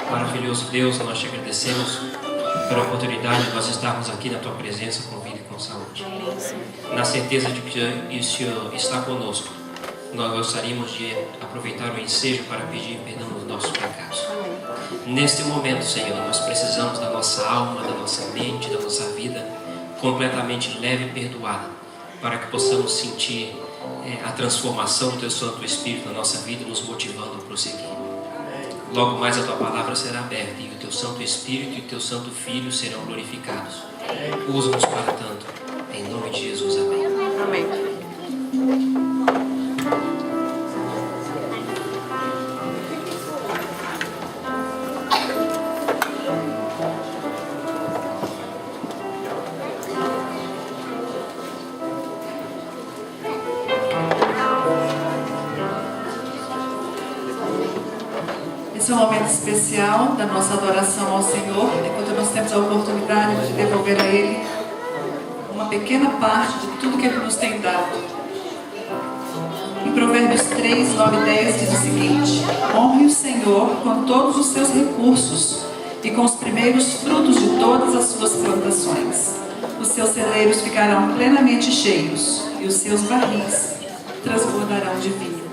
Maravilhoso Deus, nós te agradecemos pela oportunidade de nós estarmos aqui na tua presença com vida e com saúde. Na certeza de que o Senhor está conosco, nós gostaríamos de aproveitar o ensejo para pedir perdão dos nossos pecados. Neste momento, Senhor, nós precisamos da nossa alma, da nossa mente, da nossa vida completamente leve e perdoada, para que possamos sentir a transformação do teu Santo Espírito na nossa vida, nos motivando a prosseguir. Logo mais a tua palavra será aberta e o teu Santo Espírito e o teu Santo Filho serão glorificados. Usa-nos para tanto. Em nome de Jesus, amém. Amém. Esse é um momento especial da nossa adoração ao Senhor, enquanto nós temos a oportunidade de devolver a Ele uma pequena parte de tudo que Ele nos tem dado. Em Provérbios 3, 9 e 10 diz o seguinte: honre o Senhor com todos os seus recursos e com os primeiros frutos de todas as suas plantações. Os seus celeiros ficarão plenamente cheios e os seus barris transbordarão de vinho.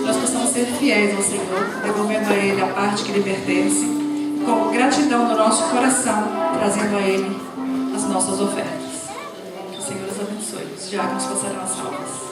Nós possamos ser fiéis ao Senhor, devolvendo a Ele a parte que lhe pertence, com gratidão no nosso coração, trazendo a Ele as nossas ofertas. Que o Senhor os abençoe. Os diáconos passarão as salvas.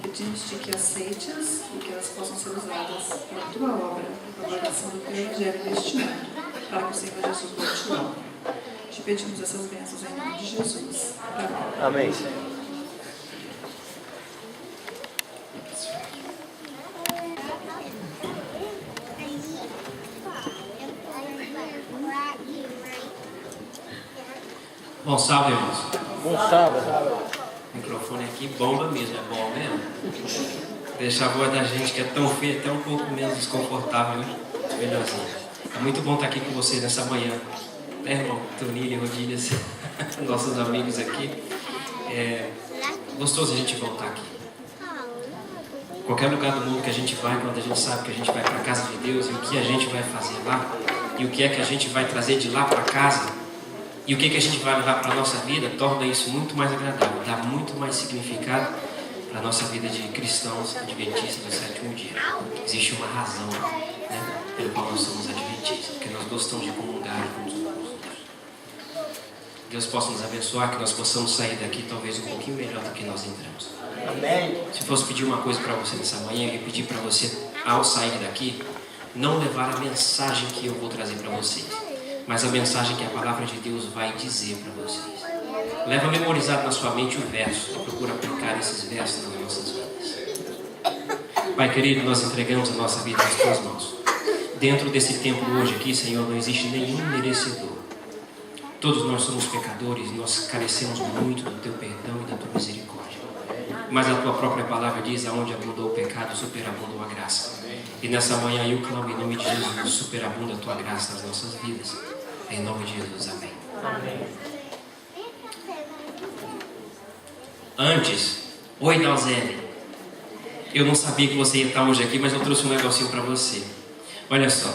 Pedimos-te que aceites e que elas possam ser usadas para a tua obra, para a propagação do teu evangelho neste mundo, para que o Senhor Jesus volte logo. Te pedimos essas bênçãos em nome de Jesus. Amém. Bom sábado, irmãos. Bom sábado. O microfone aqui bomba mesmo, é bom mesmo. Deixa a voz da gente que é tão feia, até um pouco menos desconfortável, né? Melhorzinho. É muito bom estar aqui com vocês nessa manhã. Irmão, Toninho e Rodilhas, nossos amigos aqui. É gostoso a gente voltar aqui. Qualquer lugar do mundo que a gente vai, quando a gente sabe que a gente vai para a casa de Deus e o que a gente vai fazer lá, e o que é que a gente vai trazer de lá para casa, E o que a gente vai levar para a nossa vida torna isso muito mais agradável, dá muito mais significado para a nossa vida de cristãos adventistas do sétimo dia. Existe uma razão, né, pelo qual nós somos adventistas, porque nós gostamos de comungar com os outros. Deus possa nos abençoar, que nós possamos sair daqui talvez um pouquinho melhor do que nós entramos. Amém. Se fosse pedir uma coisa para você nessa manhã, eu ia pedir para você, ao sair daqui, não levar a mensagem que eu vou trazer para vocês, mas a mensagem que a palavra de Deus vai dizer para vocês. Leva memorizado na sua mente o verso e procura aplicar esses versos nas nossas vidas. Pai querido, nós entregamos a nossa vida nas tuas mãos. Dentro desse templo hoje aqui, Senhor, não existe nenhum merecedor. Todos nós somos pecadores, nós carecemos muito do teu perdão e da tua misericórdia. Mas a tua própria palavra diz: aonde abundou o pecado, superabundou a graça. E nessa manhã eu clamo em nome de Jesus, superabunda a tua graça nas nossas vidas. Em nome de Jesus, amém. Amém. Antes, oi Dalzene, eu não sabia que você ia estar hoje aqui, mas eu trouxe um negocinho para você. Olha só,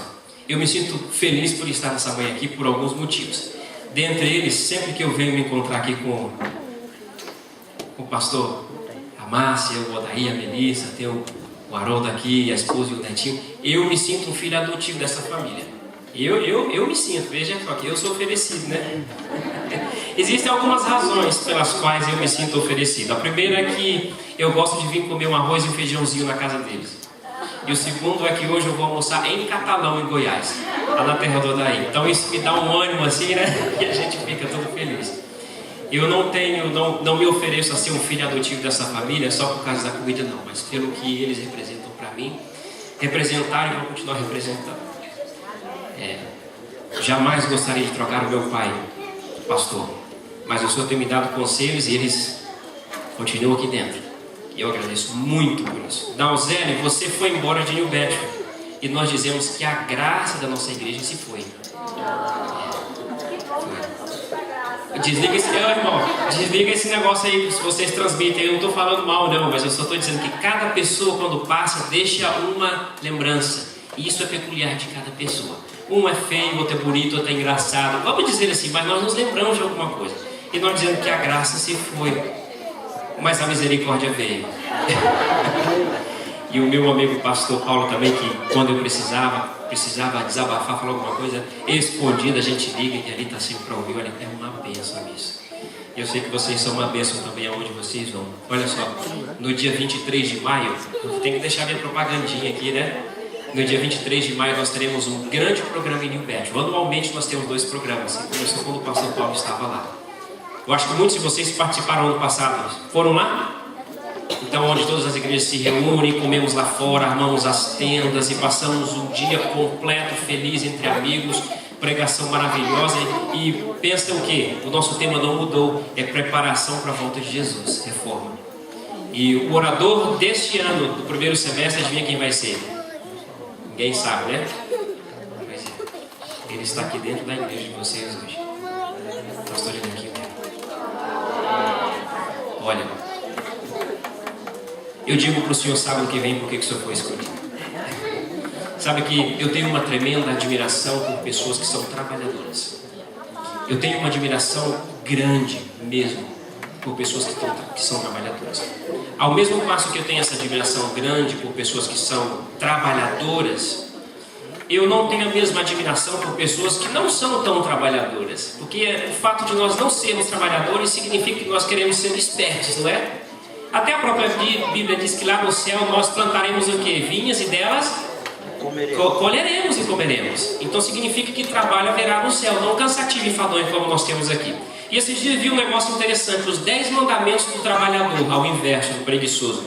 eu me sinto feliz por estar nessa manhã aqui por alguns motivos. Dentre eles, sempre que eu venho me encontrar aqui com o pastor, a Márcia, o Odaí, a Melissa, tem o Haroldo aqui, a esposa e o netinho, eu me sinto um filho adotivo dessa família. Eu me sinto, veja só que eu sou oferecido, né? Existem algumas razões pelas quais eu me sinto oferecido. A primeira é que eu gosto de vir comer um arroz e um feijãozinho na casa deles. E o segundo é que hoje eu vou almoçar em Catalão, em Goiás, lá na terra do Odaí. Então isso me dá um ânimo assim, né? E a gente fica todo feliz. Eu não me ofereço a ser um filho adotivo dessa família só por causa da comida, não. Mas pelo que eles representam para mim, representaram e vão continuar representando. Jamais gostaria de trocar o meu pai, pastor. Mas o Senhor tem me dado conselhos e eles continuam aqui dentro. E eu agradeço muito por isso. Dalzene, você foi embora de New Bedford. E nós dizemos que a graça da nossa igreja se foi. Desliga esse, irmão, desliga esse negócio aí que vocês transmitem. Eu não estou falando mal não, mas eu só estou dizendo que cada pessoa quando passa deixa uma lembrança. E isso é peculiar de cada pessoa. Um é feio, outro é bonito, outro é engraçado. Vamos dizer assim, mas nós nos lembramos de alguma coisa. E nós dizemos que a graça se foi, mas a misericórdia veio. E o meu amigo pastor Paulo também, que quando eu precisava desabafar, falar alguma coisa escondida, a gente liga e ali está sempre para ouvir. Olha, é uma bênção isso. Eu sei que vocês são uma bênção também aonde vocês vão. Olha só, no dia 23 de maio, tem que deixar minha propagandinha aqui, né? No dia 23 de maio nós teremos um grande programa em New Bedford. Anualmente nós temos 2 programas. Começou quando o pastor Paulo estava lá. Eu acho que muitos de vocês participaram ano passado. Foram lá? Então, onde todas as igrejas se reúnem, comemos lá fora, armamos as tendas e passamos um dia completo, feliz, entre amigos, pregação maravilhosa. E pensa o quê? O nosso tema não mudou, é preparação para a volta de Jesus, reforma. E o orador deste ano, do primeiro semestre, adivinha quem vai ser? Ninguém sabe, né? Pois é. Ele está aqui dentro da igreja de vocês hoje. Pastor Enequinho. Olha, eu digo para o senhor sábado que vem por que o senhor foi escolhido. Sabe que eu tenho uma tremenda admiração por pessoas que são trabalhadoras. Eu tenho uma admiração grande mesmo por pessoas que são trabalhadoras. Ao mesmo passo que eu tenho essa admiração grande por pessoas que são trabalhadoras, eu não tenho a mesma admiração por pessoas que não são tão trabalhadoras. Porque o fato de nós não sermos trabalhadores significa que nós queremos ser espertos, não é? Até a própria Bíblia diz que lá no céu nós plantaremos o quê? Vinhas e delas colheremos e comeremos. Então significa que trabalho haverá no céu, não cansativo e fadonho como nós temos aqui. E esses dias vi um negócio interessante, os 10 mandamentos do trabalhador, ao inverso do preguiçoso.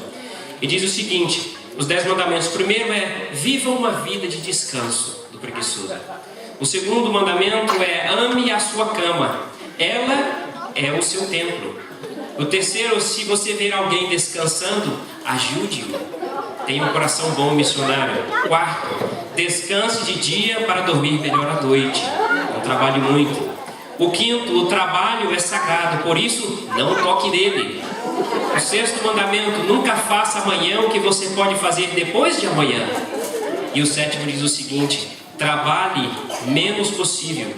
E diz o seguinte, os 10 mandamentos. O primeiro é, viva uma vida de descanso do preguiçoso. O segundo mandamento é, ame a sua cama, ela é o seu templo. O terceiro, se você ver alguém descansando, ajude-o. Tenha um coração bom, missionário. Quarto, descanse de dia para dormir melhor à noite. Não trabalhe muito. O quinto, o trabalho é sagrado, por isso não toque nele. O sexto mandamento, nunca faça amanhã o que você pode fazer depois de amanhã. E o sétimo diz o seguinte, trabalhe menos possível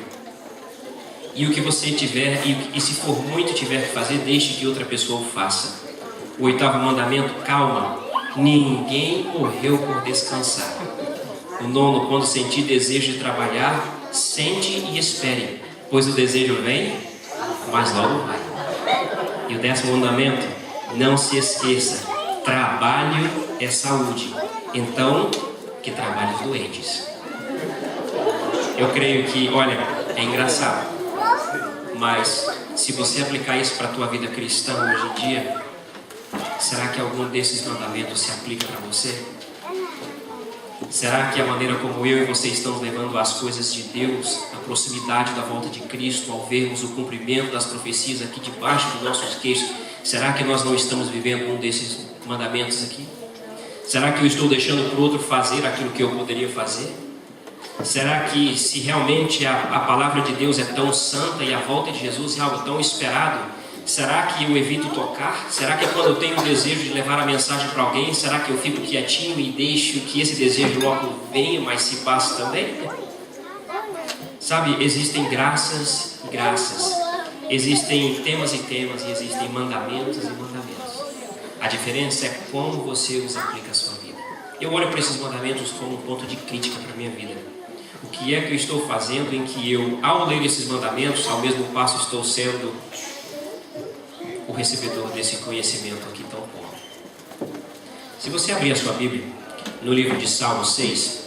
E o que você tiver, e se for muito tiver que fazer, deixe que outra pessoa o faça. O 8º mandamento, calma, ninguém morreu por descansar. O 9º, quando sentir desejo de trabalhar, sente e espere, pois o desejo vem, mas logo vai. E o 10º mandamento, não se esqueça, trabalho é saúde. Então, que trabalhe os doentes. Eu creio que, olha, é engraçado, mas se você aplicar isso para a tua vida cristã hoje em dia, será que algum desses mandamentos se aplica para você? Será que a maneira como eu e você estamos levando as coisas de Deus, a proximidade da volta de Cristo, ao vermos o cumprimento das profecias aqui debaixo dos nossos queixos, será que nós não estamos vivendo um desses mandamentos aqui? Será que eu estou deixando para o outro fazer aquilo que eu poderia fazer? Será que se realmente a palavra de Deus é tão santa e a volta de Jesus é algo tão esperado, será que eu evito tocar? Será que quando eu tenho o desejo de levar a mensagem para alguém, será que eu fico quietinho e deixo que esse desejo logo venha, mas se passe também? Sabe, existem graças e graças, existem temas e temas, e existem mandamentos e mandamentos. A diferença é como você os aplica à sua vida. Eu olho para esses mandamentos como um ponto de crítica para a minha vida. O que é que eu estou fazendo em que eu, ao ler esses mandamentos, ao mesmo passo estou sendo o recebedor desse conhecimento aqui tão bom? Se você abrir a sua Bíblia no livro de Salmos 6,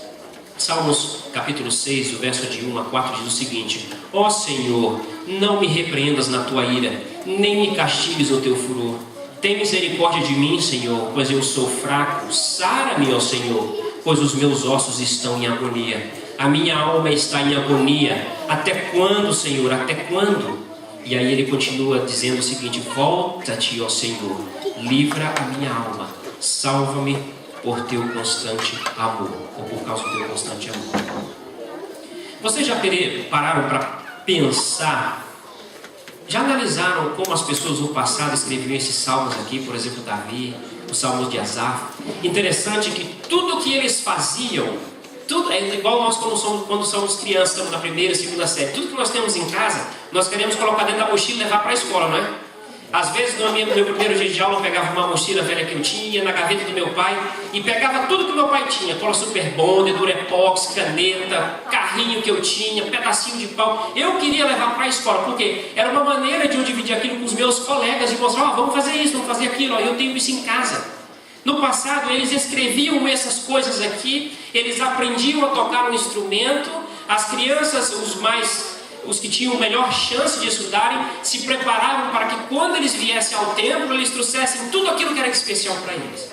Salmos capítulo 6, o verso de 1 a 4 diz o seguinte: Ó Senhor, não me repreendas na tua ira, nem me castigues no teu furor. Tem misericórdia de mim, Senhor, pois eu sou fraco. Sara-me, ó Senhor, pois os meus ossos estão em agonia. A minha alma está em agonia. Até quando, Senhor? Até quando? E aí ele continua dizendo o seguinte: volta-te, ó Senhor, livra a minha alma, salva-me por teu constante amor, ou por causa do teu constante amor. Vocês já pararam para pensar, já analisaram como as pessoas no passado escreviam esses salmos aqui, por exemplo, Davi, os salmos de Asaf? Interessante que tudo que eles faziam, tudo é igual nós quando somos crianças, estamos na primeira, segunda série. Tudo que nós temos em casa, nós queremos colocar dentro da mochila e levar para a escola, não é? Às vezes, no meu primeiro dia de aula, eu pegava uma mochila velha que eu tinha, na gaveta do meu pai, e pegava tudo que meu pai tinha: cola Super Bond, Durepox, caneta, carrinho que eu tinha, pedacinho de pau. Eu queria levar para a escola, porque era uma maneira de eu dividir aquilo com os meus colegas e mostrar: vamos fazer isso, vamos fazer aquilo, eu tenho isso em casa. No passado, eles escreviam essas coisas aqui, eles aprendiam a tocar um instrumento, as crianças, os que tinham melhor chance de estudarem, se preparavam para que quando eles viessem ao templo, eles trouxessem tudo aquilo que era especial para eles.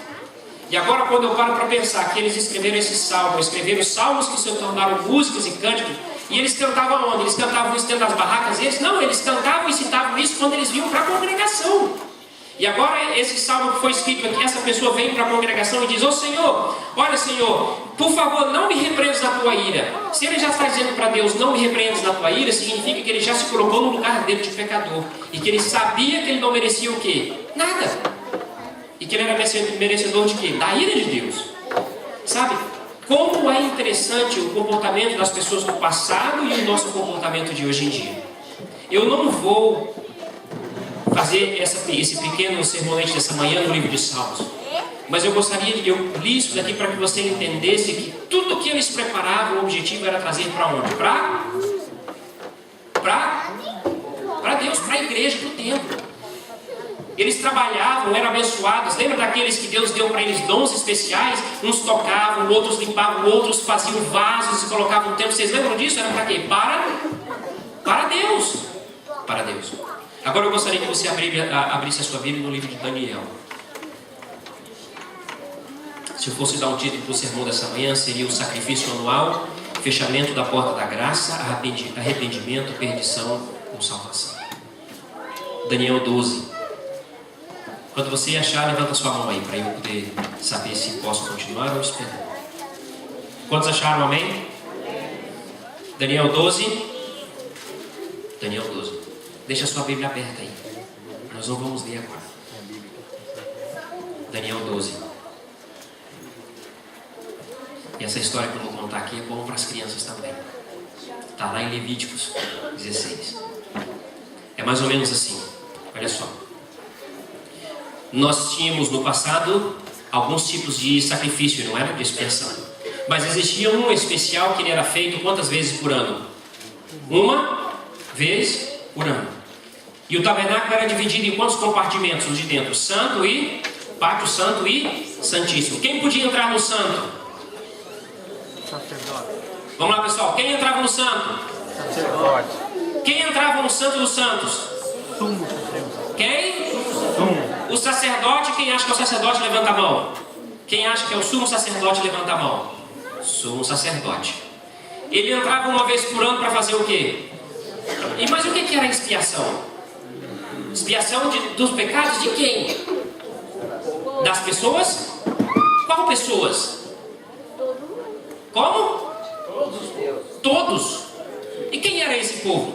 E agora, quando eu paro para pensar que eles escreveram esses salmos, escreveram salmos que se tornaram músicas e cânticos, e eles cantavam onde? Eles cantavam isso dentro das barracas deles? Não, eles cantavam e citavam isso quando eles vinham para a congregação. E agora esse salmo que foi escrito aqui, essa pessoa vem para a congregação e diz: ô Senhor, olha Senhor, por favor, não me repreendas na tua ira. Se ele já está dizendo para Deus: não me repreendas na tua ira, significa que ele já se colocou no lugar dele de pecador, e que ele sabia que ele não merecia o quê? Nada. E que ele era merecedor de quê? Da ira de Deus. Sabe? Como é interessante o comportamento das pessoas do passado e o nosso comportamento de hoje em dia. Eu não vou fazer esse pequeno sermonete dessa manhã no livro de Salmos, mas eu li isso daqui para que você entendesse que tudo que eles preparavam, o objetivo era trazer para onde? Para Deus, para a igreja, para o templo. Eles trabalhavam, eram abençoados. Lembra daqueles que Deus deu para eles dons especiais? Uns tocavam, outros limpavam, outros faziam vasos e colocavam no templo. Vocês lembram disso? Era para quê? Para Deus. Para Deus. Agora eu gostaria que você abrisse a sua Bíblia no livro de Daniel. Se eu fosse dar um título para o sermão dessa manhã, seria o sacrifício anual, fechamento da porta da graça, arrependimento, perdição ou salvação. Daniel 12. Quando você achar, levanta sua mão aí, para eu poder saber se posso continuar ou esperar. Quantos acharam, amém? Daniel 12. Daniel 12. Deixa a sua Bíblia aberta aí. Nós não vamos ler agora. Daniel 12. E essa história que eu vou contar aqui é bom para as crianças também. Está lá em Levíticos 16. mais ou menos assim. Olha só. Nós tínhamos no passado alguns tipos de sacrifício, não era de expiação. Mas existia um especial que ele era feito quantas vezes por ano? Uma vez por ano. E o tabernáculo era dividido em quantos compartimentos de dentro? Santo e pátio santo e santíssimo. Quem podia entrar no santo? Vamos lá, pessoal. Quem entrava no santo? Sacerdote. Quem entrava no santo dos santos? Quem? O sacerdote. Quem acha que é o sacerdote, levanta a mão. Quem acha que é o sumo sacerdote, levanta a mão. Sumo sacerdote. Ele entrava uma vez por ano para fazer o quê? Mas o que era expiação? Expiação dos pecados de quem? Das pessoas? Qual pessoas? Como? Todos. E quem era esse povo?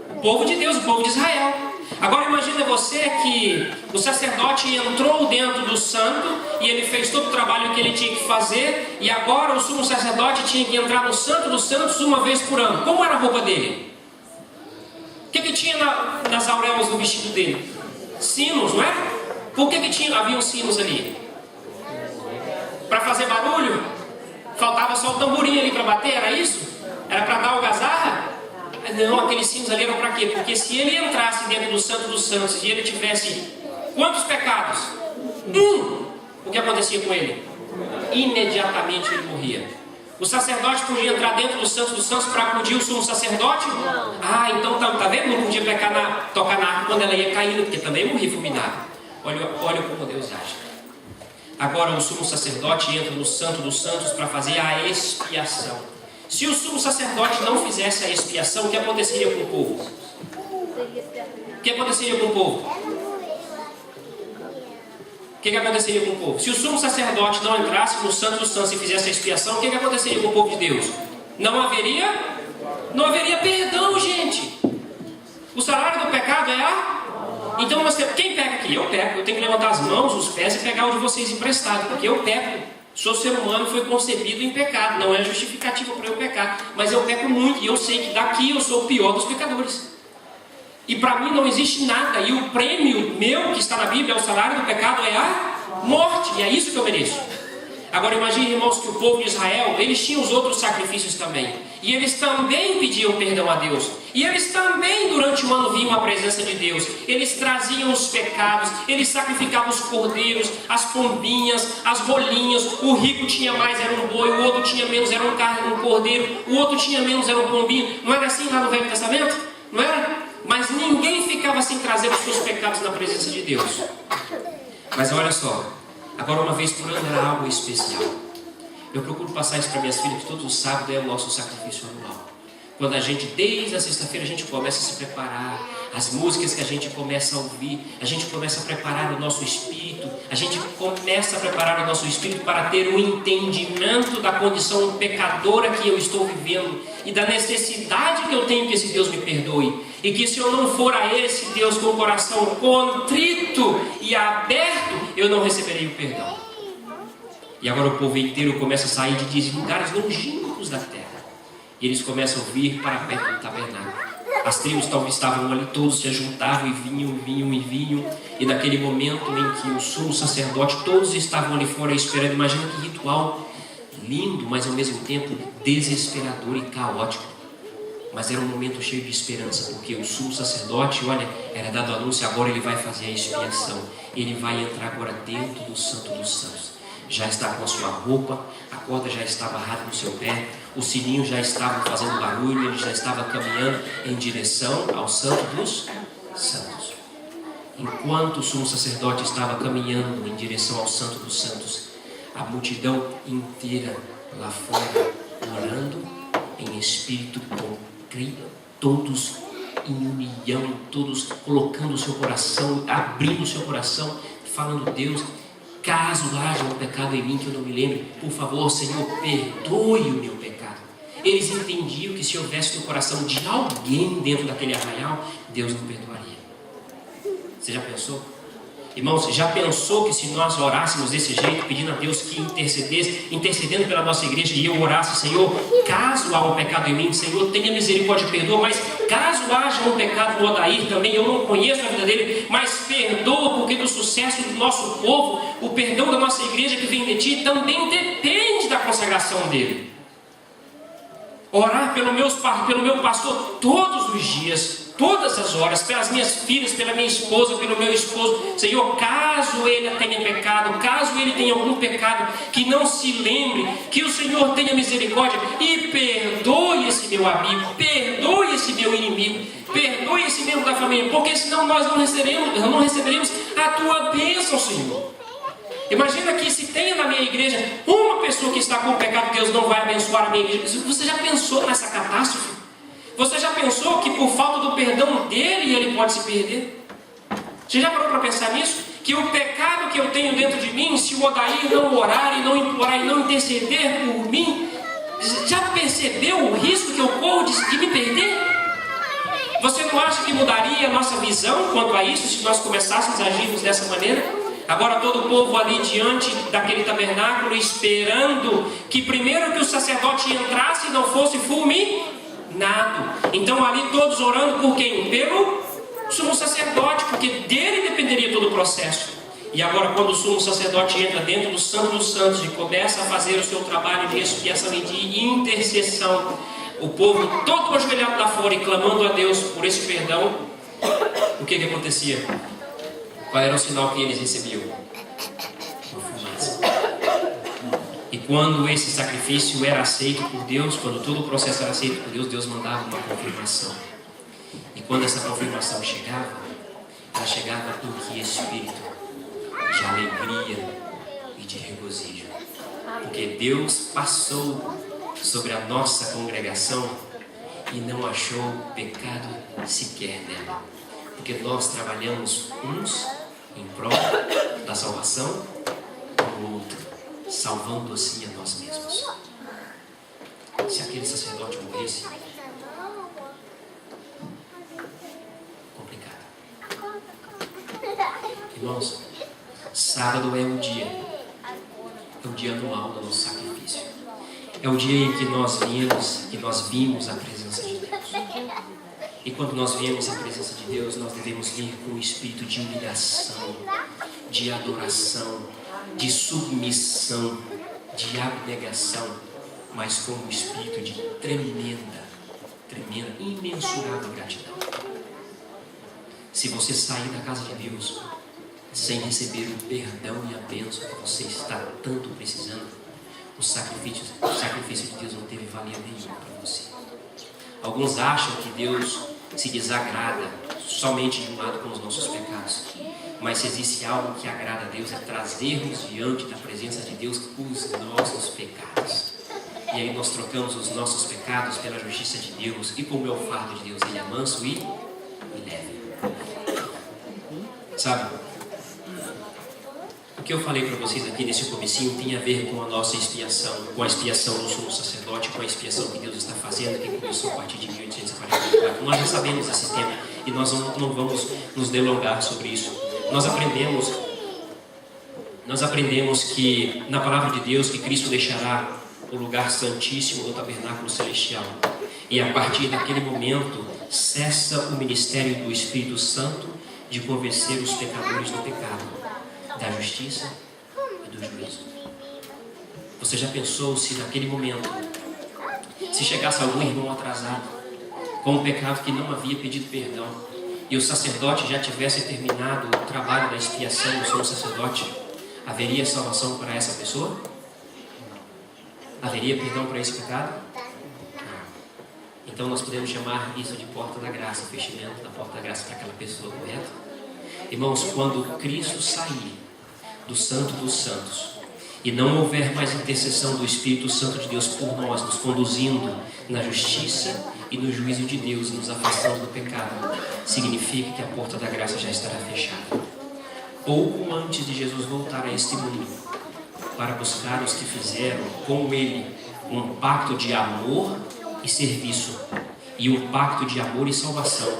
O povo de Deus, o povo de Israel. Agora imagine você que o sacerdote entrou dentro do santo e ele fez todo o trabalho que ele tinha que fazer, e agora o sumo sacerdote tinha que entrar no santo dos santos uma vez por ano. Como era a roupa dele? O que tinha nas auréolas do vestido dele? Sinos, não é? Por que haviam sinos ali? Para fazer barulho? Faltava só o tamborim ali para bater, era isso? Era para dar algazarra? Não, aqueles sinos ali eram para quê? Porque se ele entrasse dentro do santo dos santos e ele tivesse quantos pecados? O que acontecia com ele? Imediatamente ele morria. O sacerdote podia entrar dentro do santo dos santos para acudir o sumo sacerdote? Não. Ah, então tá vendo? Não podia tocar na arca quando ela ia caindo, porque também morria fulminado. Olha como Deus age. Agora o sumo sacerdote entra no santo dos santos para fazer a expiação. Se o sumo sacerdote não fizesse a expiação, o que aconteceria com o povo? O que aconteceria com o povo? O que aconteceria com o povo? Se o sumo sacerdote não entrasse no santo dos santos e fizesse a expiação, o que aconteceria com o povo de Deus? Não haveria perdão, gente. O salário do pecado é a... Então quem peca aqui? Eu peco. Eu tenho que levantar as mãos, os pés e pegar o de vocês emprestado, porque eu peco. Sou ser humano e foi concebido em pecado. Não é justificativa para eu pecar. Mas eu peco muito e eu sei que daqui eu sou o pior dos pecadores. E para mim não existe nada. E o prêmio meu que está na Bíblia, o salário do pecado, é a morte. E é isso que eu mereço. Agora imagine, irmãos, que o povo de Israel, eles tinham os outros sacrifícios também. E eles também pediam perdão a Deus. E eles também durante o ano vinham à presença de Deus. Eles traziam os pecados, eles sacrificavam os cordeiros, as pombinhas, as rolinhas. O rico tinha mais, era um boi, o outro tinha menos, era um cordeiro, o outro tinha menos, era um pombinho. Não era assim lá no Velho Testamento? Não era? Mas ninguém ficava sem trazer os seus pecados na presença de Deus. Mas olha só, agora uma vez por ano era algo especial. Eu procuro passar isso para minhas filhas, que todos os sábados é o nosso sacrifício anual. Quando a gente, desde a sexta-feira, a gente começa a se preparar, as músicas que a gente começa a ouvir, a gente começa a preparar o nosso espírito, a gente começa a preparar o nosso espírito para ter um entendimento da condição pecadora que eu estou vivendo e da necessidade que eu tenho que esse Deus me perdoe. E que se eu não for a esse Deus com o coração contrito e aberto, eu não receberei o perdão. E agora o povo inteiro começa a sair de lugares longínquos da terra. E eles começam a vir para perto do tabernáculo. As tribos talvez estavam ali, todos se juntavam e vinham. E naquele momento em que o sumo sacerdote, todos estavam ali fora esperando. Imagina que ritual lindo, mas ao mesmo tempo desesperador e caótico. Mas era um momento cheio de esperança, porque o sumo sacerdote, olha, era dado anúncio, agora ele vai fazer a expiação. Ele vai entrar agora dentro do Santo dos Santos. Já está com a sua roupa, a corda já está amarrada no seu pé, o sininho já estava fazendo barulho, ele já estava caminhando em direção ao Santo dos Santos. Enquanto o sumo sacerdote estava caminhando em direção ao Santo dos Santos, a multidão inteira lá fora, orando em espírito concreto, todos em união, todos colocando o seu coração, abrindo o seu coração, falando: Deus, caso haja um pecado em mim que eu não me lembre, por favor, Senhor, perdoe o meu pecado. Eles entendiam que se houvesse no coração de alguém dentro daquele arraial, Deus não perdoaria. Você já pensou? Irmãos, já pensou que se nós orássemos desse jeito, pedindo a Deus que intercedendo pela nossa igreja, e eu orasse, Senhor, caso há um pecado em mim, Senhor, tenha misericórdia e perdoa, mas caso haja um pecado no Odair também, eu não conheço a vida dele, mas perdoa, porque do sucesso do nosso povo, o perdão da nossa igreja que vem de Ti, também depende da consagração dele. Orar pelo meu pastor todos os dias, todas as horas, pelas minhas filhas, pela minha esposa, pelo meu esposo. Senhor, caso ele tenha pecado, caso ele tenha algum pecado, que não se lembre, que o Senhor tenha misericórdia e perdoe esse meu amigo, perdoe esse meu inimigo, perdoe esse membro da família, porque senão nós não receberemos a Tua bênção, Senhor. Imagina que se tenha na minha igreja uma pessoa que está com pecado, Deus não vai abençoar a minha igreja. Você já pensou nessa catástrofe? Você já pensou que por falta do perdão dele, ele pode se perder? Você já parou para pensar nisso? Que o pecado que eu tenho dentro de mim, se o Odair não orar e não implorar e não interceder por mim, já percebeu o risco que eu corro de me perder? Você não acha que mudaria a nossa visão quanto a isso, se nós começássemos a agirmos dessa maneira? Agora todo o povo ali diante daquele tabernáculo, esperando que primeiro que o sacerdote entrasse e não fosse fulminado. Então ali todos orando por quem? Pelo sumo sacerdote, porque dele dependeria todo o processo. E agora quando o sumo sacerdote entra dentro do Santo dos Santos e começa a fazer o seu trabalho de expiação e de intercessão, o povo todo ajoelhado lá fora e clamando a Deus por esse perdão, o que acontecia? Qual era o sinal que eles recebiam? Uma fumaça. E quando esse sacrifício era aceito por Deus, quando todo o processo era aceito por Deus, Deus mandava uma confirmação. E quando essa confirmação chegava, ela chegava em que espírito? De alegria e de regozijo. Porque Deus passou sobre a nossa congregação e não achou pecado sequer nela. Porque nós trabalhamos uns em prol da salvação do outro, salvando assim a nós mesmos. Se aquele sacerdote morresse, complicado. Irmãos, sábado é o dia anual do nosso sacrifício. É o dia em que nós vimos a presença de Deus. E quando nós viemos à presença de Deus, nós devemos vir com o espírito de humilhação, de adoração, de submissão, de abnegação, mas com um espírito de tremenda, imensurável gratidão. Se você sair da casa de Deus sem receber o perdão e a bênção que você está tanto precisando, o sacrifício de Deus não teve valia nenhuma para você. Alguns acham que Deus se desagrada somente de um lado com os nossos pecados. Mas se existe algo que agrada a Deus, é trazermos diante da presença de Deus os nossos pecados. E aí nós trocamos os nossos pecados pela justiça de Deus. E como é o fardo de Deus? Ele é manso e leve. Sabe? O que eu falei para vocês aqui nesse comecinho tem a ver com a nossa expiação, com a expiação do sumo sacerdote, com a expiação que Deus está fazendo, que começou a partir de 1844. Nós já sabemos esse tema e nós não vamos nos delongar sobre isso. Nós aprendemos que na palavra de Deus que Cristo deixará o lugar santíssimo do tabernáculo celestial. E a partir daquele momento cessa o ministério do Espírito Santo de convencer os pecadores do pecado, da justiça e do juízo. Você já pensou se naquele momento, se chegasse algum irmão atrasado, com um pecado que não havia pedido perdão, e o sacerdote já tivesse terminado o trabalho da expiação do sumo sacerdote, haveria salvação para essa pessoa? Haveria perdão para esse pecado? Não. Então nós podemos chamar isso de porta da graça, fechamento da porta da graça para aquela pessoa, correto? Irmãos, quando Cristo sair do Santo dos Santos e não houver mais intercessão do Espírito Santo de Deus por nós, nos conduzindo na justiça e no juízo de Deus e nos afastando do pecado, significa que a porta da graça já estará fechada. Pouco antes de Jesus voltar a este mundo para buscar os que fizeram com Ele um pacto de amor e serviço e um pacto de amor e salvação,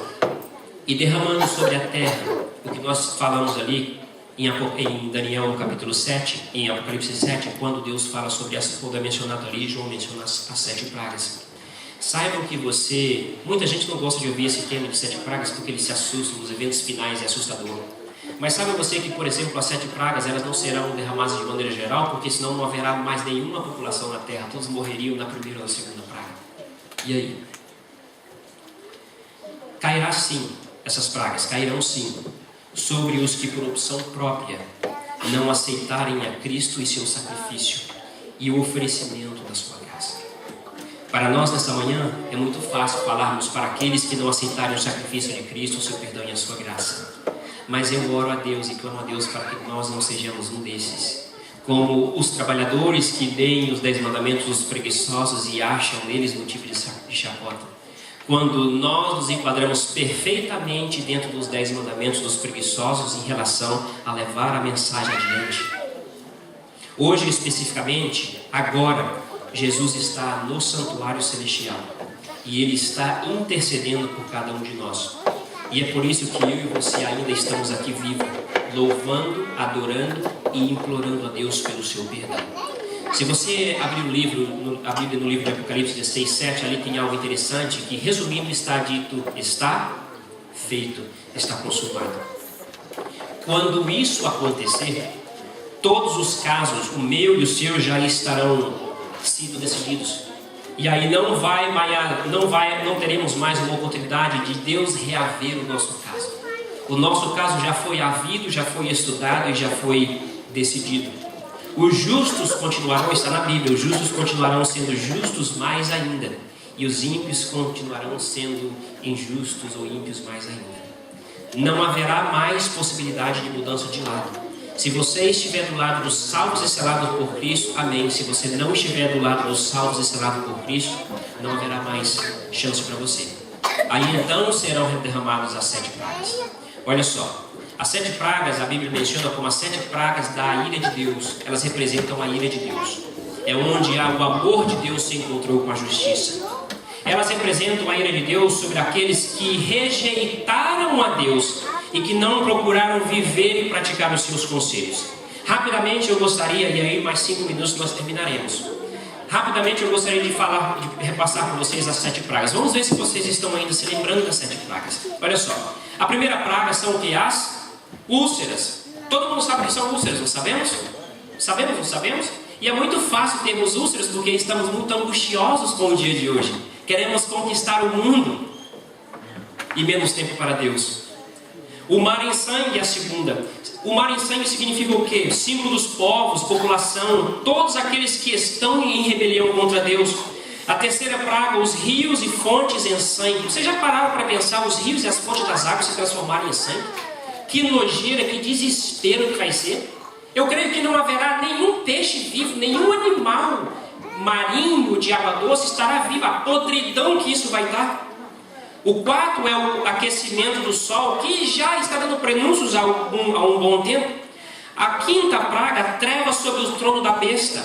e derramando sobre a terra o que nós falamos ali em Daniel capítulo 7, em Apocalipse 7, quando Deus fala sobre quando é mencionado ali, João menciona as 7 pragas. Saibam que muita gente não gosta de ouvir esse termo de 7 pragas porque eles se assustam, nos eventos finais é assustador. Mas sabe você que, por exemplo, as 7 pragas, elas não serão derramadas de maneira geral, porque senão não haverá mais nenhuma população na terra, todos morreriam na primeira ou na segunda praga. E aí? Cairá sim, essas pragas cairão sim, sobre os que por opção própria não aceitarem a Cristo e seu sacrifício e o oferecimento da sua graça. Para nós nesta manhã é muito fácil falarmos para aqueles que não aceitarem o sacrifício de Cristo, o seu perdão e a sua graça. Mas eu oro a Deus e clamo a Deus para que nós não sejamos um desses. Como os trabalhadores que deem os 10 mandamentos aos preguiçosos e acham neles motivo de chacota. Quando nós nos enquadramos perfeitamente dentro dos 10 mandamentos dos preguiçosos em relação a levar a mensagem adiante. Hoje especificamente, agora, Jesus está no santuário celestial e Ele está intercedendo por cada um de nós. E é por isso que eu e você ainda estamos aqui vivos, louvando, adorando e implorando a Deus pelo seu perdão. Se você abrir a Bíblia no livro de Apocalipse 16, 7, ali tem algo interessante que, resumindo, está dito: está feito, está consumado. Quando isso acontecer, todos os casos, o meu e o seu, já estarão sido decididos. E aí não teremos mais uma oportunidade de Deus reaver o nosso caso. O nosso caso já foi havido, já foi estudado e já foi decidido. Os justos continuarão, está na Bíblia, os justos continuarão sendo justos mais ainda. E os ímpios continuarão sendo injustos ou ímpios mais ainda. Não haverá mais possibilidade de mudança de lado. Se você estiver do lado dos salvos e selados por Cristo, amém. Se você não estiver do lado dos salvos e selados por Cristo, não haverá mais chance para você. Aí então serão derramadas as 7 pragas. Olha só, as 7 pragas a Bíblia menciona como as 7 pragas da ira de Deus. Elas representam a ira de Deus. É onde o amor de Deus se encontrou com a justiça. Elas representam a ira de Deus sobre aqueles que rejeitaram a Deus e que não procuraram viver e praticar os seus conselhos. Rapidamente eu gostaria, e aí mais 5 minutos nós terminaremos. Rapidamente eu gostaria de repassar para vocês as 7 pragas. Vamos ver se vocês estão ainda se lembrando das 7 pragas. Olha só, a primeira praga são o que? As úlceras. Todo mundo sabe o que são úlceras, não sabemos? Sabemos, não sabemos? E é muito fácil termos úlceras porque estamos muito angustiosos com o dia de hoje. Queremos conquistar o mundo e menos tempo para Deus. O mar em sangue é a segunda. O mar em sangue significa o quê? Símbolo dos povos, população, todos aqueles que estão em rebelião contra Deus. A terceira praga, os rios e fontes em sangue. Vocês já pararam para pensar os rios e as fontes das águas se transformarem em sangue? Que nojeira, que desespero que vai ser. Eu creio que não haverá nenhum peixe vivo, nenhum animal marinho de água doce estará vivo. A podridão que isso vai dar. O quarto é o aquecimento do sol, que já está dando prenúncios há um bom tempo. A quinta praga, trevas sobre o trono da besta.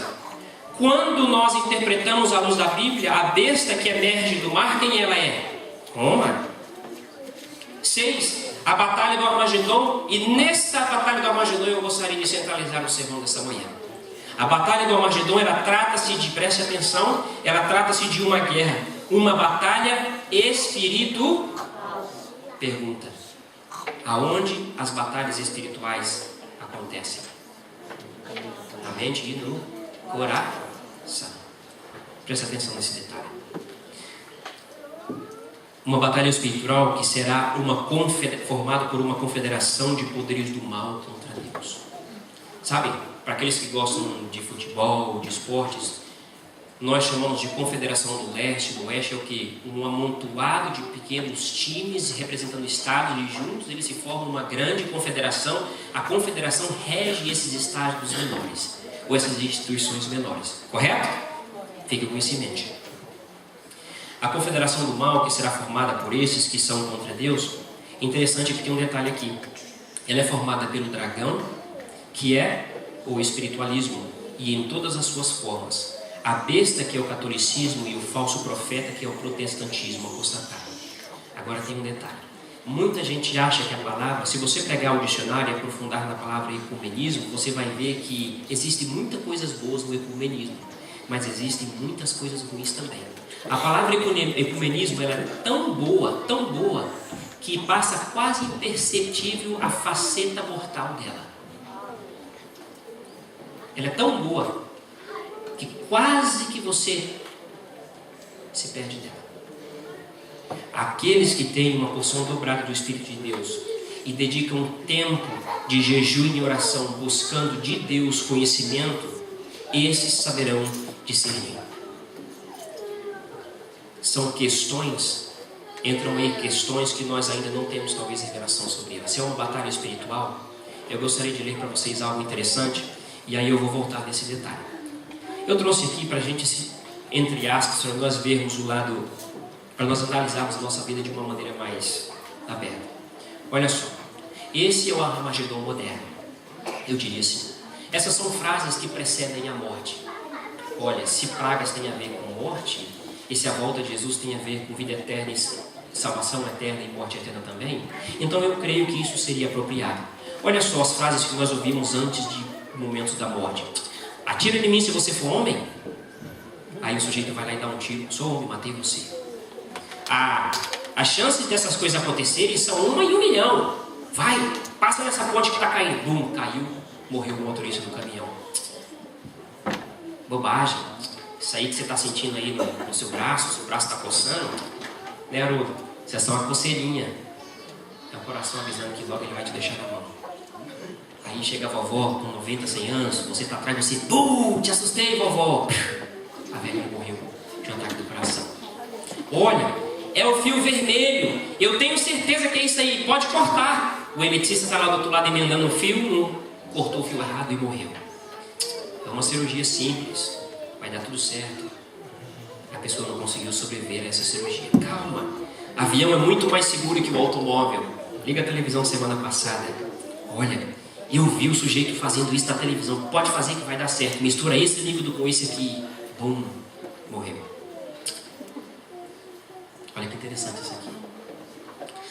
Quando nós interpretamos à luz da Bíblia, a besta que emerge do mar, quem ela é? Roma. 6. A batalha do Armagedon. E nessa batalha do Armagedon eu gostaria de centralizar o sermão dessa manhã. A batalha do Armagedon, ela trata-se de, preste atenção, ela trata-se de uma guerra. Uma batalha espiritual. Pergunta: aonde as batalhas espirituais acontecem? Na mente e no coração. Presta atenção nesse detalhe. Uma batalha espiritual que será formada por uma confederação de poderes do mal contra Deus. Sabe, para aqueles que gostam de futebol, de esportes, nós chamamos de Confederação do Leste. Do Oeste é o que? Um amontoado de pequenos times representando estados e juntos eles se formam uma grande confederação. A confederação rege esses estados menores, ou essas instituições menores. Correto? Fique com isso em mente. A confederação do mal, que será formada por esses que são contra Deus, interessante que tem um detalhe aqui. Ela é formada pelo dragão, que é o espiritualismo, e em todas as suas formas. A besta, que é o catolicismo, e o falso profeta, que é o protestantismo apostatado. Agora tem um detalhe. Muita gente acha que a palavra, se você pegar o dicionário e aprofundar na palavra ecumenismo, você vai ver que existem muitas coisas boas no ecumenismo, mas existem muitas coisas ruins também. A palavra ecumenismo ela é tão boa, que passa quase imperceptível a faceta mortal dela. Ela é tão boa que quase que você se perde dela. Aqueles que têm uma porção dobrada do Espírito de Deus e dedicam tempo de jejum e oração buscando de Deus conhecimento, esses saberão discernir. São questões, entram aí questões que nós ainda não temos talvez revelação sobre elas. Se é uma batalha espiritual, eu gostaria de ler para vocês algo interessante e aí eu vou voltar nesse detalhe. Eu trouxe aqui para a gente, entre aspas, para nós vermos o lado, para nós analisarmos a nossa vida de uma maneira mais aberta. Olha só, esse é o Armagedon moderno, eu diria assim. Essas são frases que precedem a morte. Olha, se pragas têm a ver com morte, e se a volta de Jesus tem a ver com vida eterna, salvação eterna e morte eterna também, então eu creio que isso seria apropriado. Olha só as frases que nós ouvimos antes de momentos da morte. Atira de mim se você for homem. Aí o sujeito vai lá e dá um tiro. Sou homem, matei você. As chances dessas coisas acontecerem são 1 em 1 milhão. Vai, passa nessa ponte que está caindo. Bum, caiu, morreu o motorista do caminhão. Bobagem. Isso aí que você está sentindo aí no seu braço está coçando, né, Haroldo? Isso é só uma coceirinha. É o coração avisando que logo ele vai te deixar na mão. Aí chega a vovó com 90, 100 anos, você está atrás de você, te assustei, vovó. A velha morreu de um ataque do coração. Olha, é o fio vermelho. Eu tenho certeza que é isso aí, pode cortar. O eletricista está lá do outro lado emendando o fio, cortou o fio errado e morreu. É uma cirurgia simples, vai dar tudo certo. A pessoa não conseguiu sobreviver a essa cirurgia. Calma, avião é muito mais seguro que o automóvel. Liga a televisão semana passada. Olha, eu vi o sujeito fazendo isso na televisão. Pode fazer que vai dar certo. Mistura esse líquido com esse aqui. Bum, morreu. Olha que interessante isso aqui.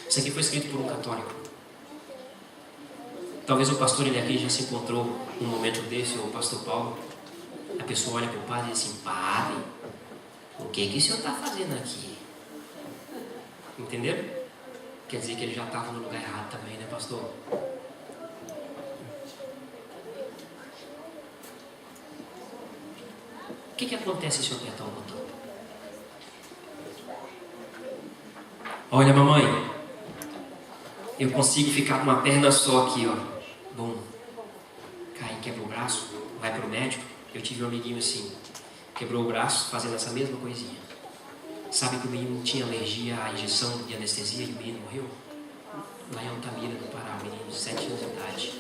Isso aqui foi escrito por um católico. Talvez o pastor ele aqui já se encontrou num momento desse, ou o pastor Paulo. A pessoa olha para o padre e diz assim: padre, o que o senhor está fazendo aqui? Entenderam? Quer dizer que ele já estava no lugar errado também, né, pastor? O que acontece se eu apertar o botão? Olha, mamãe, eu consigo ficar com uma perna só aqui, ó. Bom, cai, quebra o braço, vai pro médico. Eu tive um amiguinho assim, quebrou o braço fazendo essa mesma coisinha. Sabe que o menino tinha alergia à injeção de anestesia e o menino morreu? Lá em Altamira, do Pará, o menino de 7 anos de idade.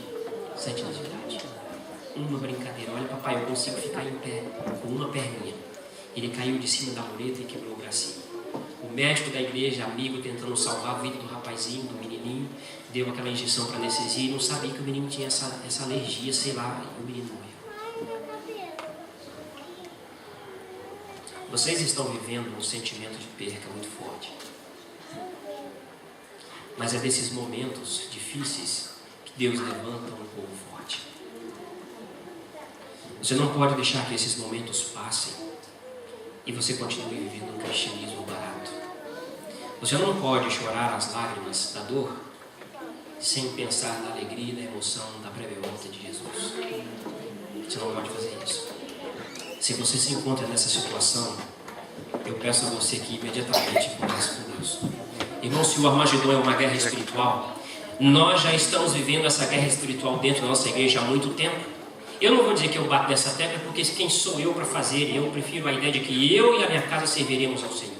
7 anos de idade. Uma brincadeira, olha papai, eu consigo ficar em pé com uma perninha. Ele caiu de cima da mureta e quebrou o bracinho. O médico da igreja, amigo, tentando salvar a vida do rapazinho, do menininho, deu aquela injeção para anestesia e não sabia que o menino tinha essa alergia, sei lá, e o menino morreu. Vocês estão vivendo um sentimento de perca muito forte. Mas é desses momentos difíceis que Deus levanta um povo forte. Você não pode deixar que esses momentos passem e você continue vivendo um cristianismo barato. Você não pode chorar as lágrimas da dor sem pensar na alegria e na emoção da breve volta de Jesus. Você não pode fazer isso. Se você se encontra nessa situação, eu peço a você que imediatamente converse com Deus. Irmão, se o Armagedon é uma guerra espiritual, nós já estamos vivendo essa guerra espiritual dentro da nossa igreja há muito tempo. Eu não vou dizer que eu bato nessa tecla, porque quem sou eu para fazer? Eu prefiro a ideia de que eu e a minha casa serviremos ao Senhor.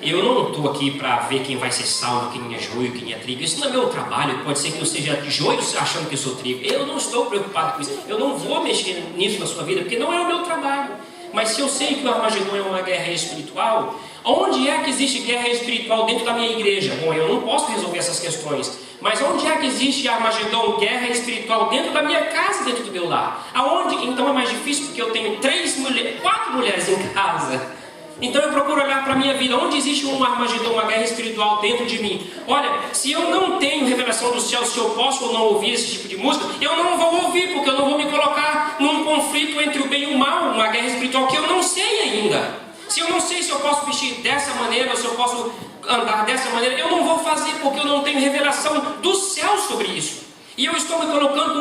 Eu não estou aqui para ver quem vai ser salvo, quem é joio, quem é trigo. Isso não é meu trabalho. Pode ser que eu seja joio achando que eu sou trigo. Eu não estou preocupado com isso. Eu não vou mexer nisso na sua vida, porque não é o meu trabalho. Mas se eu sei que o Armagedon é uma guerra espiritual, onde é que existe guerra espiritual dentro da minha igreja? Bom, eu não posso resolver essas questões. Mas onde é que existe Armagedon, guerra espiritual dentro da minha casa, dentro do meu lar? Aonde? Então é mais difícil porque eu tenho 4 mulheres em casa. Então eu procuro olhar para a minha vida, onde existe um Armagedon, uma guerra espiritual dentro de mim. Olha, se eu não tenho revelação do céu, se eu posso ou não ouvir esse tipo de música, eu não vou ouvir, porque eu não vou me colocar num conflito entre o bem e o mal, uma guerra espiritual que eu não sei ainda. Se eu não sei se eu posso vestir dessa maneira, ou se eu posso andar dessa maneira, eu não vou fazer, porque eu não tenho revelação do céu sobre isso. E eu estou me colocando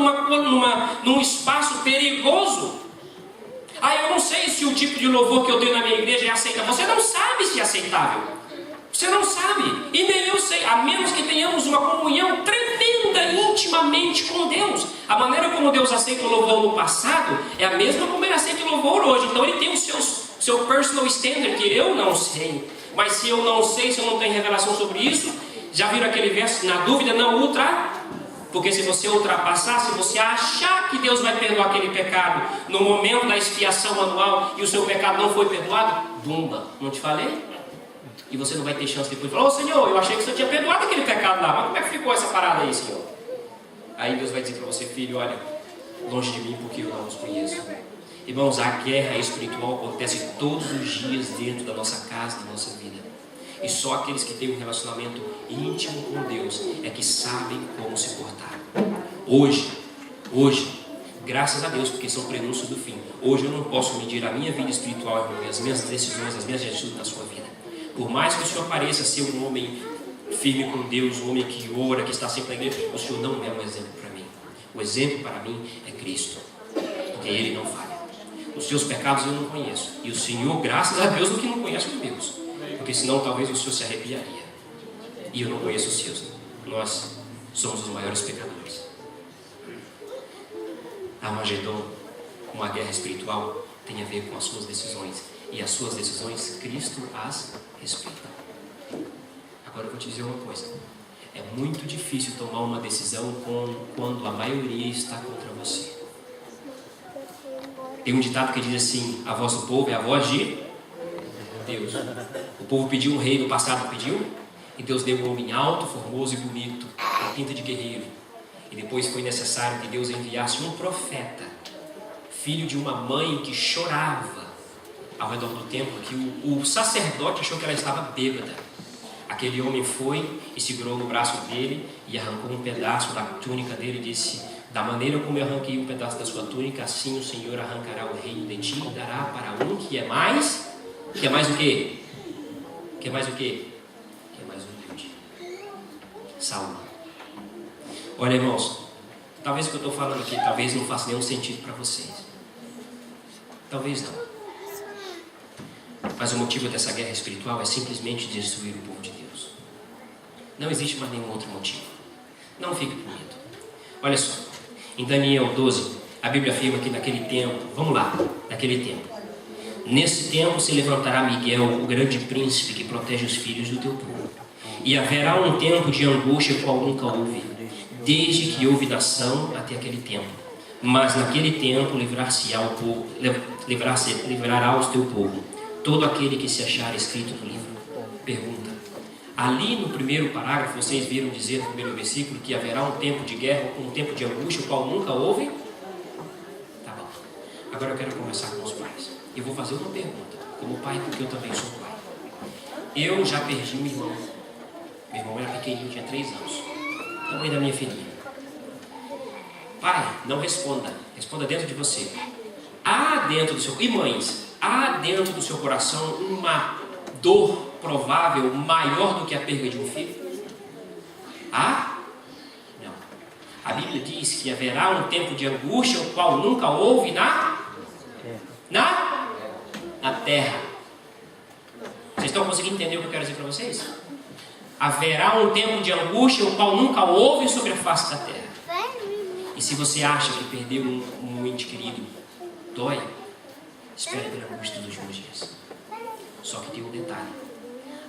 num espaço perigoso. Eu não sei se o tipo de louvor que eu tenho na minha igreja é aceitável. Você não sabe se é aceitável. Você não sabe. E nem eu sei. A menos que tenhamos uma comunhão tremenda intimamente com Deus. A maneira como Deus aceita o louvor no passado é a mesma como Ele aceita o louvor hoje. Então Ele tem o seu personal standard que eu não sei. Mas se eu não sei, se eu não tenho revelação sobre isso, já viram aquele verso? Na dúvida não ultra. Porque se você ultrapassar, se você achar que Deus vai perdoar aquele pecado no momento da expiação anual e o seu pecado não foi perdoado, bumba, não te falei? E você não vai ter chance depois de falar, Senhor, eu achei que o Senhor tinha perdoado aquele pecado lá, mas como é que ficou essa parada aí, Senhor? Aí Deus vai dizer para você, filho, olha, longe de mim porque eu não os conheço. Irmãos, a guerra espiritual acontece todos os dias dentro da nossa casa, da nossa vida. E só aqueles que têm um relacionamento íntimo com Deus é que sabem como se portar. Hoje, graças a Deus, porque são prenúncios do fim. Hoje eu não posso medir a minha vida espiritual, as minhas decisões, as minhas atitudes na sua vida. Por mais que o Senhor pareça ser um homem firme com Deus, um homem que ora, que está sempre na igreja, o Senhor não é um exemplo para mim. O exemplo para mim é Cristo, porque Ele não falha. Os seus pecados eu não conheço. E o Senhor, graças a Deus, o que não conhece os meus. Porque senão talvez o Senhor se arrepiaria. E eu não conheço os seus. Nós somos os maiores pecadores. Armagedon, uma guerra espiritual, tem a ver com as suas decisões. E as suas decisões, Cristo as respeita. Agora eu vou te dizer uma coisa. É muito difícil tomar uma decisão quando a maioria está contra você. Tem um ditado que diz assim, a voz do povo é a voz de Deus. O povo pediu um rei no passado, pediu, e Deus deu um homem alto, formoso e bonito, com pinta de guerreiro. E depois foi necessário que Deus enviasse um profeta, filho de uma mãe que chorava ao redor do templo, que o sacerdote achou que ela estava bêbada. Aquele homem foi e segurou no braço dele e arrancou um pedaço da túnica dele e disse, da maneira como eu arranquei um pedaço da sua túnica, assim o Senhor arrancará o reino de ti e dará para um que é mais... Que é mais o quê? Que é mais o quê? Que é mais humilde. Saúl. Olha, irmãos, talvez o que eu estou falando aqui, talvez não faça nenhum sentido para vocês. Talvez não. Mas o motivo dessa guerra espiritual é simplesmente destruir o povo de Deus. Não existe mais nenhum outro motivo. Não fique com medo. Olha só, em Daniel 12, a Bíblia afirma que naquele tempo, vamos lá, naquele tempo, nesse tempo se levantará Miguel, o grande príncipe que protege os filhos do teu povo. E haverá um tempo de angústia qual nunca houve, desde que houve nação até aquele tempo. Mas naquele tempo livrará o teu povo, todo aquele que se achar escrito no livro. Pergunta. Ali no primeiro parágrafo, vocês viram dizer no primeiro versículo que haverá um tempo de guerra, um tempo de angústia qual nunca houve? Tá bom. Agora eu quero conversar com os pais. Eu vou fazer uma pergunta, como pai, porque eu também sou pai. Eu já perdi um irmão. Meu irmão era pequenininho, tinha 3 anos. Tamanho da minha filhinha. Pai, não responda. Responda dentro de você. Há dentro do seu... E mães, há dentro do seu coração uma dor provável maior do que a perda de um filho? Há? Não. A Bíblia diz que haverá um tempo de angústia, o qual nunca houve na terra. Vocês estão conseguindo entender o que eu quero dizer para vocês? Haverá um tempo de angústia, o qual nunca houve sobre a face da terra. E se você acha que perdeu um ente querido, dói, espere pela angústia dos últimos dias. Só que tem um detalhe.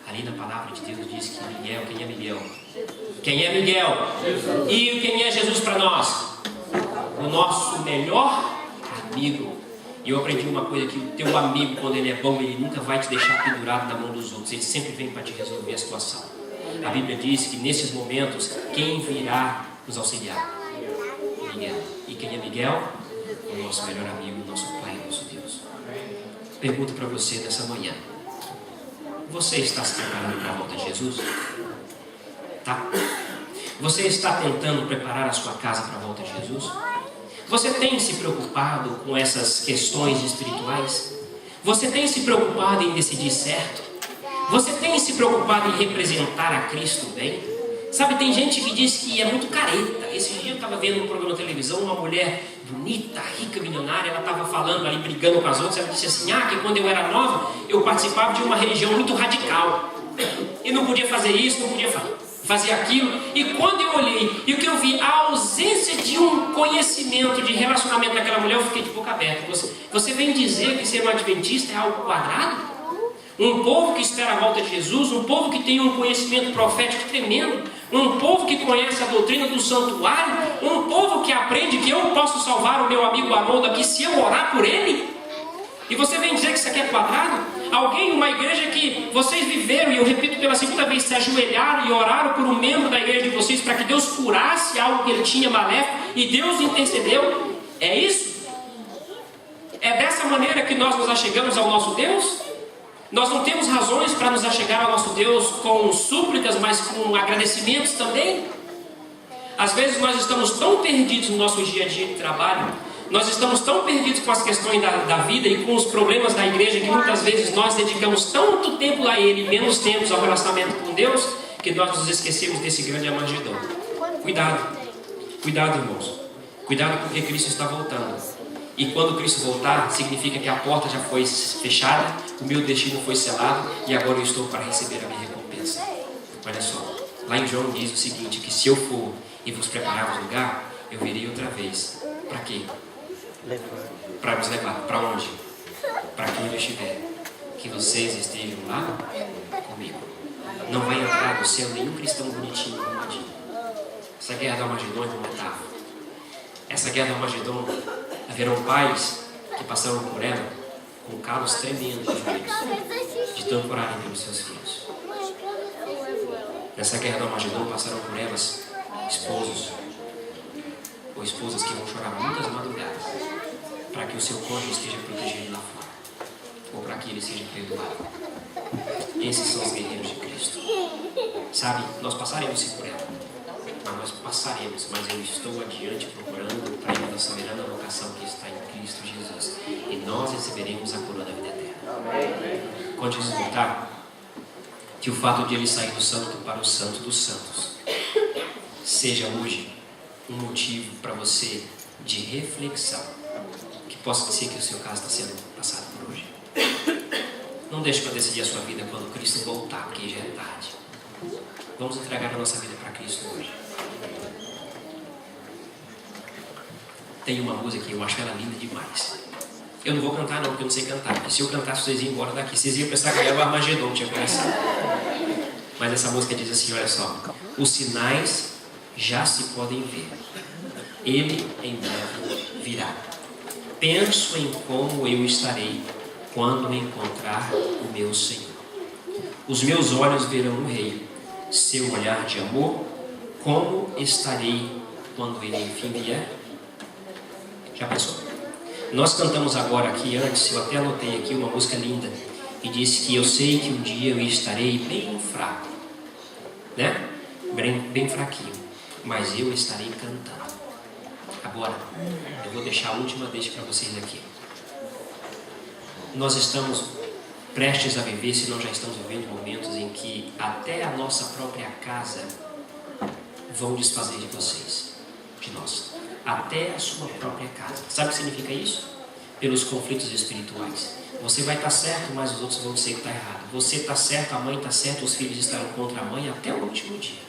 Ali na palavra de Deus diz que Miguel, quem é Miguel? Quem é Miguel? Jesus. E quem é Jesus para nós? O nosso melhor amigo. E eu aprendi uma coisa, que o teu amigo, quando ele é bom, ele nunca vai te deixar pendurado na mão dos outros. Ele sempre vem para te resolver a situação. A Bíblia diz que nesses momentos, quem virá nos auxiliar? Miguel. E quem é Miguel? O nosso melhor amigo, o nosso Pai, o nosso Deus. Pergunto para você nessa manhã. Você está se preparando para a volta de Jesus? Tá? Você está tentando preparar a sua casa para a volta de Jesus? Você tem se preocupado com essas questões espirituais? Você tem se preocupado em decidir certo? Você tem se preocupado em representar a Cristo bem? Sabe, tem gente que diz que é muito careta. Esse dia eu estava vendo um programa de televisão, uma mulher bonita, rica, milionária, ela estava falando ali, brigando com as outras. Ela disse assim, que quando eu era nova, eu participava de uma religião muito radical. E não podia fazer isso, não podia fazer aquilo. E quando eu olhei, e o que eu vi, a ausência de um conhecimento, de relacionamento daquela mulher, eu fiquei de boca aberta. Você vem dizer que ser um adventista é algo quadrado? Um povo que espera a volta de Jesus, um povo que tem um conhecimento profético tremendo, um povo que conhece a doutrina do santuário, um povo que aprende que eu posso salvar o meu amigo Haroldo aqui se eu orar por ele. E você vem dizer que isso aqui é quadrado? Alguém, uma igreja que vocês viveram, e eu repito pela segunda vez, se ajoelharam e oraram por um membro da igreja de vocês para que Deus curasse algo que ele tinha maléfico e Deus intercedeu? É isso? É dessa maneira que nós nos achegamos ao nosso Deus? Nós não temos razões para nos achegar ao nosso Deus com súplicas, mas com agradecimentos também? Às vezes nós estamos tão perdidos no nosso dia a dia de trabalho, nós estamos tão perdidos com as questões da vida e com os problemas da igreja, que muitas vezes nós dedicamos tanto tempo a Ele e menos tempo ao relacionamento com Deus, que nós nos esquecemos desse grande Armagedon. Cuidado, cuidado, irmãos. Cuidado, porque Cristo está voltando. E quando Cristo voltar, significa que a porta já foi fechada, o meu destino foi selado e agora eu estou para receber a minha recompensa. Olha só, lá em João diz o seguinte, que se eu for e vos preparar o lugar, eu virei outra vez. Para quê? Para nos levar. Para onde? Para quem eu estiver. Que vocês estejam lá comigo. Não vai entrar no céu nenhum cristão bonitinho, arrumadinho. Essa guerra do Armagedon é uma metáfora. Essa guerra do Armagedon, haverão pais que passarão por ela com calos tremendos de joelhos, de tanto orarem pelos seus filhos. Nessa guerra do Armagedon passarão por elas esposos ou esposas que vão chorar muitas madrugadas para que o seu cônjuge esteja protegido lá fora, ou para que ele seja perdoado. Esses são os guerreiros de Cristo. Sabe, nós passaremos sim por ela, mas nós passaremos, mas eu estou adiante procurando para ir acelerando a vocação que está em Cristo Jesus, e nós receberemos a coroa da vida eterna. Quando Jesus voltar, que o fato de ele sair do santo para o santo dos santos seja hoje um motivo para você de reflexão, que possa ser que o seu caso está sendo passado por hoje. Não deixe para decidir a sua vida quando Cristo voltar, porque já é tarde. Vamos entregar a nossa vida para Cristo hoje. Tem uma música que eu acho ela linda demais. Eu não vou cantar não, porque eu não sei cantar, porque se eu cantasse vocês iam embora daqui, vocês iam pensar que era o Armagedon, tinha começado. Mas essa música diz assim, olha só: os sinais já se podem ver, ele em breve virá. Penso em como eu estarei quando encontrar o meu Senhor. Os meus olhos verão o Rei, seu olhar de amor, como estarei quando ele enfim vier? Já pensou? Nós cantamos agora aqui antes, eu até anotei aqui uma música linda, e disse que eu sei que um dia eu estarei bem fraco, né? Bem fraquinho, mas eu estarei cantando. Agora, eu vou deixar a última deixa para vocês aqui. Nós estamos prestes a viver, se não já estamos vivendo momentos em que até a nossa própria casa vão desfazer de vocês, de nós. Até a sua própria casa. Sabe o que significa isso? Pelos conflitos espirituais. Você vai estar certo, mas os outros vão dizer que está errado. Você está certo, a mãe está certa, os filhos estarão contra a mãe até o último dia.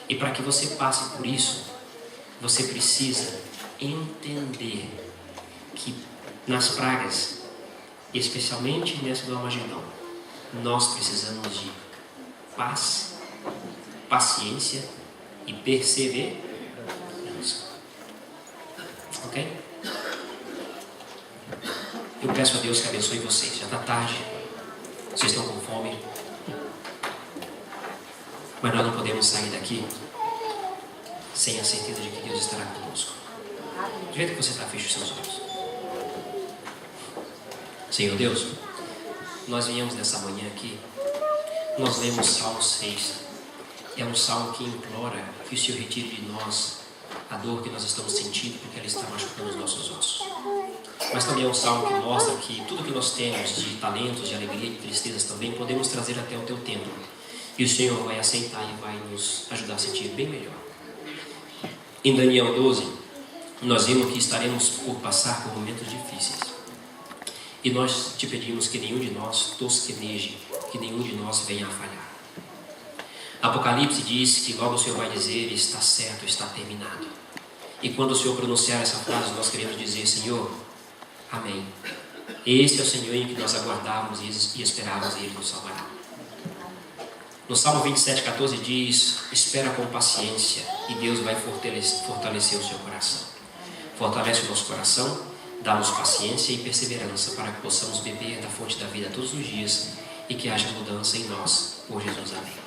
E para que você passe por isso, você precisa entender que nas pragas, especialmente nessa do Armagedon, nós precisamos de paz, paciência e perseverança. Ok? Eu peço a Deus que abençoe vocês. Já está tarde, vocês estão com fome, mas nós não podemos sair daqui sem a certeza de que Deus estará conosco. Do jeito que você está, feche os seus olhos. Senhor Deus, nós viemos nessa manhã aqui, nós lemos Salmo 6. É um salmo que implora que o Senhor retire de nós a dor que nós estamos sentindo, porque ela está machucando os nossos ossos. Mas também é um salmo que mostra que tudo que nós temos de talentos, de alegria, de tristezas também, podemos trazer até o teu templo. E o Senhor vai aceitar e vai nos ajudar a sentir bem melhor. Em Daniel 12, nós vimos que estaremos por passar por momentos difíceis. E nós te pedimos que nenhum de nós tosqueneje, que nenhum de nós venha a falhar. Apocalipse diz que logo o Senhor vai dizer: está certo, está terminado. E quando o Senhor pronunciar essa frase, nós queremos dizer: Senhor, amém. Este é o Senhor em que nós aguardávamos e esperávamos, e Ele nos salvará. No Salmo 27,14 diz: espera com paciência e Deus vai fortalecer o seu coração. Fortalece o nosso coração, dá-nos paciência e perseverança para que possamos beber da fonte da vida todos os dias e que haja mudança em nós. Por Jesus, amém.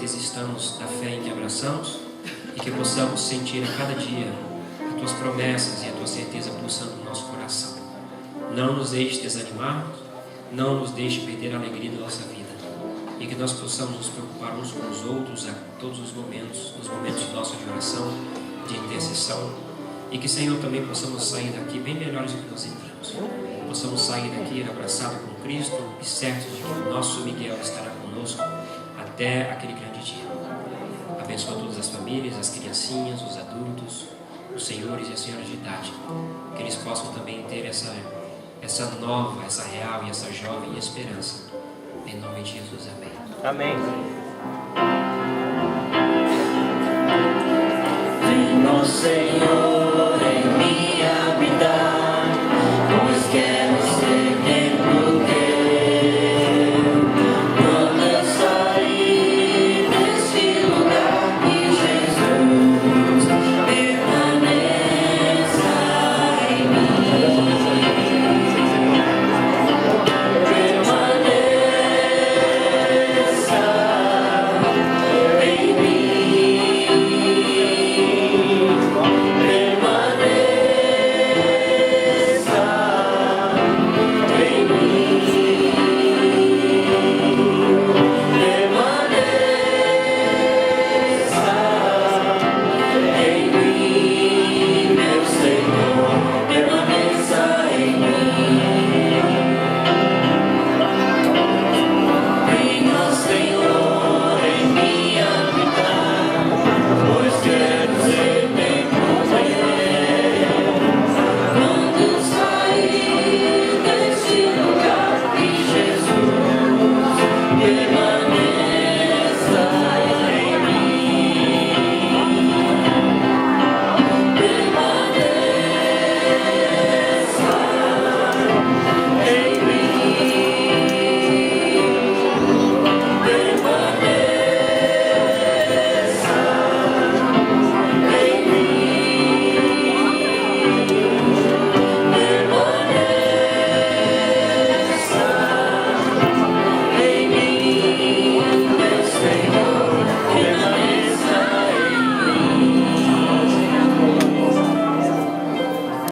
Desistamos da fé em que abraçamos e que possamos sentir a cada dia as tuas promessas e a tua certeza pulsando no nosso coração. Não nos deixe desanimar, não nos deixe perder a alegria da nossa vida e que nós possamos nos preocupar uns com os outros a todos os momentos, nos momentos nossos de oração, de intercessão, e que, Senhor, também possamos sair daqui bem melhores do que nós entramos. Possamos sair daqui abraçados com Cristo e certos de que o nosso Miguel estará conosco até aquele grande dia. Abençoa todas as famílias, as criancinhas, os adultos, os senhores e as senhoras de idade, que eles possam também ter essa nova, essa real e essa jovem esperança. Em nome de Jesus, amém. Amém. Vem, nosso Senhor.